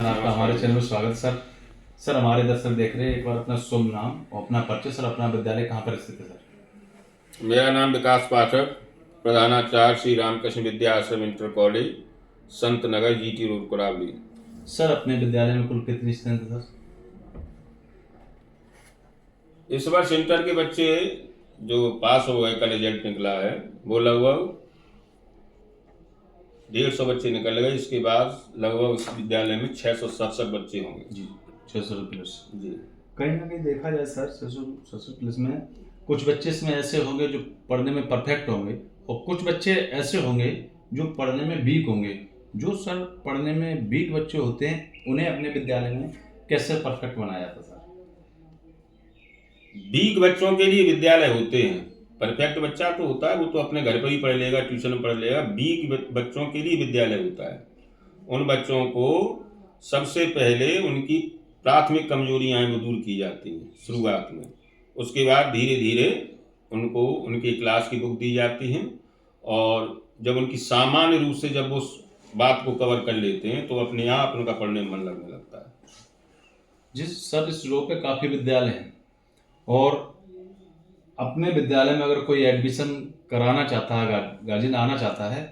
आपका हमारे चैनल में स्वागत सर। सर हमारे दर्शक देख रहे हैं, एक बार अपना शुभ नाम और अपना परिचय सर, अपना विद्यालय कहाँ पर स्थित है सर? मेरा नाम विकास पाठक, प्रधानाचार्य श्री रामकृष्ण विद्या आश्रम inter college, Sant Nagar, GT road, Kurawali. Sir अपने विद्यालय में कुल कितनी स्ट्रेंथ है सर? इस वर्ष इंटर के बच्चे जो पास हो गए, का रिजल्ट निकला है, वो लगभग 150 बच्चे निकल गए। इसके बाद लगभग इस विद्यालय में 667 बच्चे होंगे। जी 600 प्लस। जी, कहीं ना कहीं देखा जाए सर, 600 प्लस में कुछ बच्चे इसमें ऐसे होंगे जो पढ़ने में परफेक्ट होंगे और कुछ बच्चे ऐसे होंगे जो पढ़ने में वीक होंगे। जो सर पढ़ने में वीक बच्चे होते हैं उन्हें अपने विद्यालय में कैसे परफेक्ट बनाया जाता सर? वीक बच्चों के लिए विद्यालय होते हैं। परफेक्ट बच्चा तो होता है, वो तो अपने घर पर ही पढ़ लेगा, ट्यूशन में पढ़ लेगा। वीक बच्चों के लिए विद्यालय होता है। उन बच्चों को सबसे पहले उनकी प्राथमिक कमजोरियां वो दूर की जाती हैं शुरुआत में। उसके बाद धीरे धीरे उनको उनकी क्लास की बुक दी जाती हैं, और जब उनकी सामान्य रूप से जब वो उस बात को कवर कर लेते हैं तो अपने आप उनका पढ़ने में मन लगने लगता है। जिस सर इस रो पे काफ़ी विद्यालय हैं और अपने विद्यालय में अगर कोई एडमिशन कराना चाहता है, गार्जियन आना चाहता है,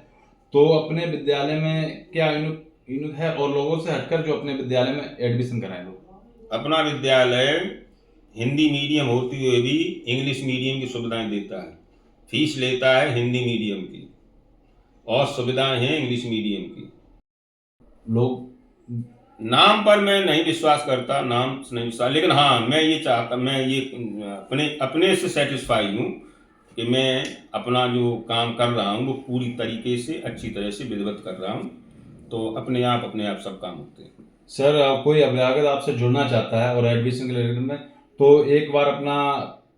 तो अपने विद्यालय में क्या यूनिक है और लोगों से हटकर जो अपने विद्यालय में एडमिशन कराएं लोग? अपना विद्यालय हिंदी मीडियम होते हुए भी इंग्लिश मीडियम की सुविधाएं देता है। फीस लेता है हिंदी मीडियम की और सुविधाएं हैं इंग्लिश मीडियम की। लोग नाम पर मैं नहीं विश्वास करता, नाम से नहीं विश्वास, लेकिन हाँ मैं ये चाहता, मैं ये अपने से सेटिस्फाई हूँ कि मैं अपना जो काम कर रहा हूँ वो पूरी तरीके से अच्छी तरह से विधिवत कर रहा हूँ। तो अपने आप सब काम होते हैं। सर कोई अभिभावक आपसे जुड़ना चाहता है और एडमिशन के लिए में, तो एक बार अपना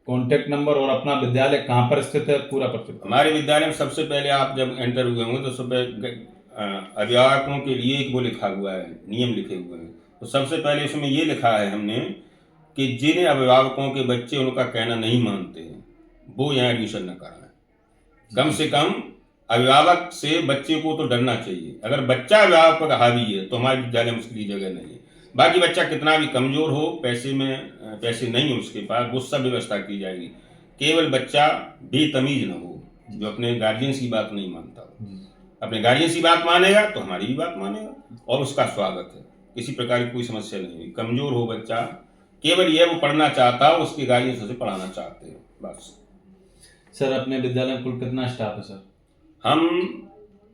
कॉन्टेक्ट नंबर और अपना विद्यालय कहाँ पर स्थित है पूरा परिचय। हमारे विद्यालय में सबसे पहले आप जब एंटर हुए होंगे तो सुबह अभिभावकों के लिए एक वो लिखा हुआ है, नियम लिखे हुए हैं। तो सबसे पहले उसमें ये लिखा है हमने कि जिन अभिभावकों के बच्चे उनका कहना नहीं मानते हैं वो यहाँ एडमिशन न कराएं। कम से कम अभिभावक से बच्चे को तो डरना चाहिए। अगर बच्चा अभिभावक पर हावी है तो हमारे विद्यालय में उसके लिए जगह नहीं है। बाकी बच्चा कितना भी कमजोर हो, पैसे नहीं हो उसके पास, वो सब व्यवस्था की जाएगी। केवल बच्चा बेतमीज न हो, जो अपने गार्जियंस की बात नहीं मानता हो। अपने गार्जियंस की बात मानेगा तो हमारी भी बात मानेगा और उसका स्वागत है। किसी प्रकार की कोई समस्या नहीं है। कमजोर हो बच्चा, केवल यह वो पढ़ना चाहता हो, उसके गार्जियंस उसे पढ़ाना चाहते हैं, बस। सर अपने विद्यालय में कुल कितना स्टाफ है सर? हम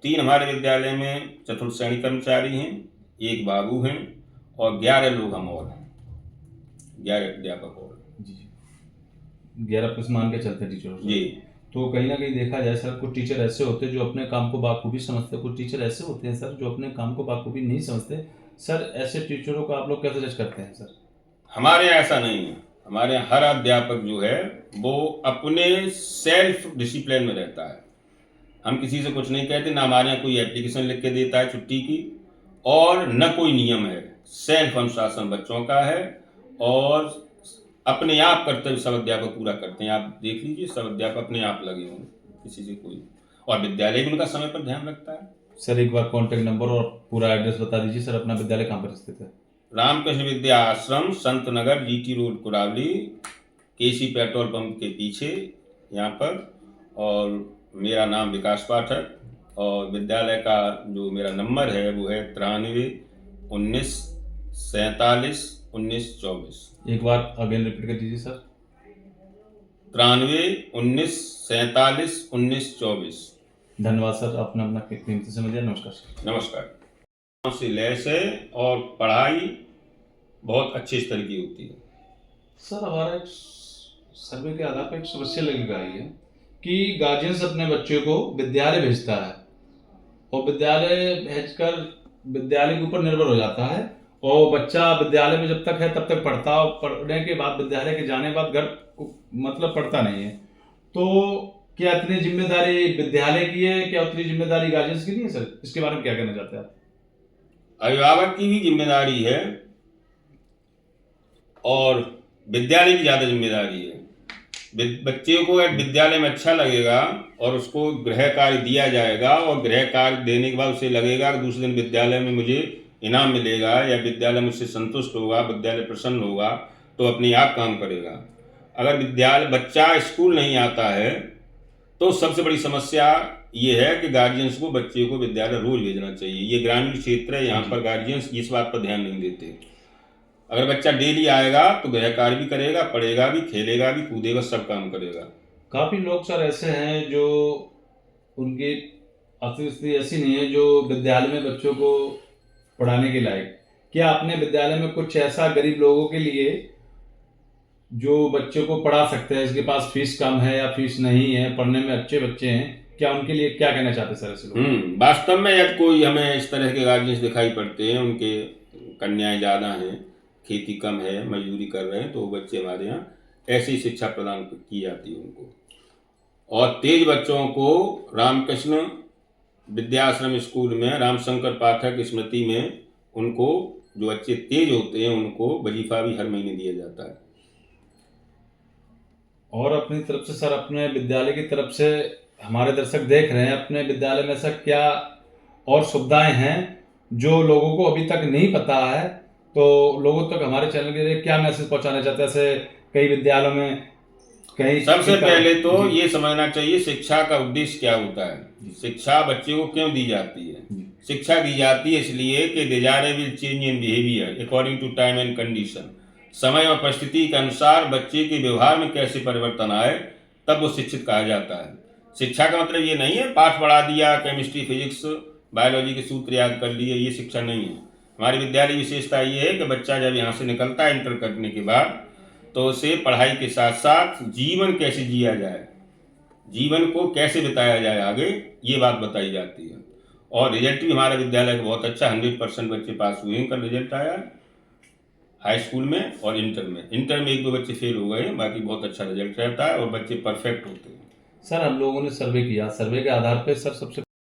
3 हमारे विद्यालय में चतुर्थ श्रेणी कर्मचारी हैं, 1 बाबू हैं और 11 लोग हम और हैं, 11 अध्यापक और। जी 11 प्लस मान के चलते टीचर जी। तो कहीं ना कहीं देखा जाए सर, कुछ टीचर ऐसे होते हैं जो अपने काम को बाखूबी समझते हैं, कुछ टीचर ऐसे होते हैं सर जो अपने काम को बाखूबी नहीं समझते। सर ऐसे टीचरों को आप लोग कैसे जज करते हैं सर? हमारे यहाँ ऐसा नहीं है। हमारे यहाँ हर अध्यापक जो है वो अपने सेल्फ डिसिप्लिन में रहता है। हम किसी से कुछ नहीं कहते, ना हमारे यहाँ कोई एप्लीकेशन लिख के देता है छुट्टी की, और न कोई नियम है। सेल्फ अनुशासन बच्चों का है और अपने आप कर्तव्य सब अध्यापक पूरा करते हैं। आप देख लीजिए, सब अध्यापक अपने आप लगे होंगे, किसी से कोई, और विद्यालय भी उनका समय पर ध्यान रखता है। सर एक बार कॉन्टेक्ट नंबर और पूरा एड्रेस बता दीजिए सर, अपना विद्यालय कहाँ पर स्थित है? रामकृष्ण विद्या आश्रम, संत नगर, जीटी रोड, कुरावली, केसी पेट्रोल पंप के पीछे यहाँ पर। और मेरा नाम विकास पाठक और विद्यालय का जो मेरा नंबर है वो है 93 19 47 19 24। एक बार अगेन रिपीट कर दीजिए सर। 93 19 47 19 24। धन्यवाद सर, आपने अपना कीमती समय दिया। नमस्कार सर। नमस्कार। से लैस है और पढ़ाई बहुत अच्छे स्तर की होती है। सर हमारा एक सर्वे के आधार पर एक समस्या लगी आई है कि गार्जियंस अपने बच्चे को विद्यालय भेजता है और विद्यालय भेजकर विद्यालय के ऊपर निर्भर हो जाता है, और बच्चा विद्यालय में जब तक है तब तक पढ़ता, और पढ़ने के बाद विद्यालय के जाने के बाद घर मतलब पढ़ता नहीं है। तो क्या इतनी जिम्मेदारी विद्यालय की है, क्या उतनी जिम्मेदारी गार्जियंस की नहीं है सर? इसके बारे में क्या कहना चाहते हैं आप? अभिभावक की भी जिम्मेदारी है और विद्यालय की ज़्यादा जिम्मेदारी है। बच्चे को अगर विद्यालय में अच्छा लगेगा और उसको गृह कार्य दिया जाएगा और गृह कार्य देने के बाद उसे लगेगा कि दूसरे दिन विद्यालय में मुझे इनाम मिलेगा या विद्यालय मुझसे संतुष्ट होगा, विद्यालय प्रसन्न होगा, तो अपने आप काम करेगा। अगर बच्चा स्कूल नहीं आता है तो सबसे बड़ी समस्या ये है कि गार्जियंस को बच्चे को विद्यालय रोज भेजना चाहिए। ये ग्रामीण क्षेत्र है, यहाँ पर गार्जियंस इस बात पर ध्यान नहीं देते। अगर बच्चा डेली आएगा तो गृह कार्य भी करेगा, पढ़ेगा भी, खेलेगा भी, कूदेगा, सब काम करेगा। काफ़ी लोग सर ऐसे हैं जो उनकी आर्थिक स्थिति ऐसी नहीं है जो विद्यालय में बच्चों को पढ़ाने के लायक। क्या अपने विद्यालय में कुछ ऐसा गरीब लोगों के लिए जो बच्चों को पढ़ा सकते हैं, इसके पास फीस कम है या फीस नहीं है, पढ़ने में अच्छे बच्चे हैं, क्या उनके लिए क्या कहना चाहते हैं सर ऐसे लोग? वास्तव में यदि कोई हमें इस तरह के गार्जियंस दिखाई पड़ते हैं, उनके कन्याएं ज़्यादा हैं, खेती कम है, मजदूरी कर रहे हैं, तो वो बच्चे हमारे यहाँ ऐसी शिक्षा प्रदान की जाती है उनको। और तेज बच्चों को रामकृष्ण विद्याश्रम स्कूल में रामशंकर पाठक स्मृति में उनको, जो बच्चे तेज होते हैं उनको वजीफा भी हर महीने दिया जाता है। और अपनी तरफ से सर, अपने विद्यालय की तरफ से हमारे दर्शक देख रहे हैं, अपने विद्यालय में सर क्या और सुविधाएं हैं जो लोगों को अभी तक नहीं पता है, तो लोगों तक हमारे चैनल के लिए क्या मैसेज पहुंचाना चाहते हैं? ऐसे कई विद्यालयों में कहीं सबसे पहले तो ये समझना चाहिए शिक्षा का उद्देश्य क्या होता है। शिक्षा बच्चे को क्यों दी जाती है? शिक्षा दी जाती है इसलिए कि desirable change in behaviour according to time and condition. समय और परिस्थिति के अनुसार बच्चे के व्यवहार में कैसे परिवर्तन आए, तब वो शिक्षित कहा जाता है। शिक्षा का मतलब ये नहीं है पाठ पढ़ा दिया, केमिस्ट्री, फिजिक्स, बायोलॉजी के सूत्र याद कर लिए, ये शिक्षा नहीं है। हमारी विद्यालय की विशेषता ये है कि बच्चा जब यहाँ से निकलता है इंटर करने के बाद, तो उसे पढ़ाई के साथ साथ जीवन कैसे जिया जाए, जीवन को कैसे बिताया जाए आगे, ये बात बताई जाती है। और रिजल्ट भी हमारे विद्यालय का बहुत अच्छा, 100% बच्चे पास हुए, इनका रिजल्ट आया हाई स्कूल में और इंटर में। इंटर में 1-2 बच्चे फेल हो गए, बाकी बहुत अच्छा रिजल्ट रहता है और बच्चे परफेक्ट होते हैं। सर हम लोगों ने सर्वे किया, सर्वे के आधार पर सर सबसे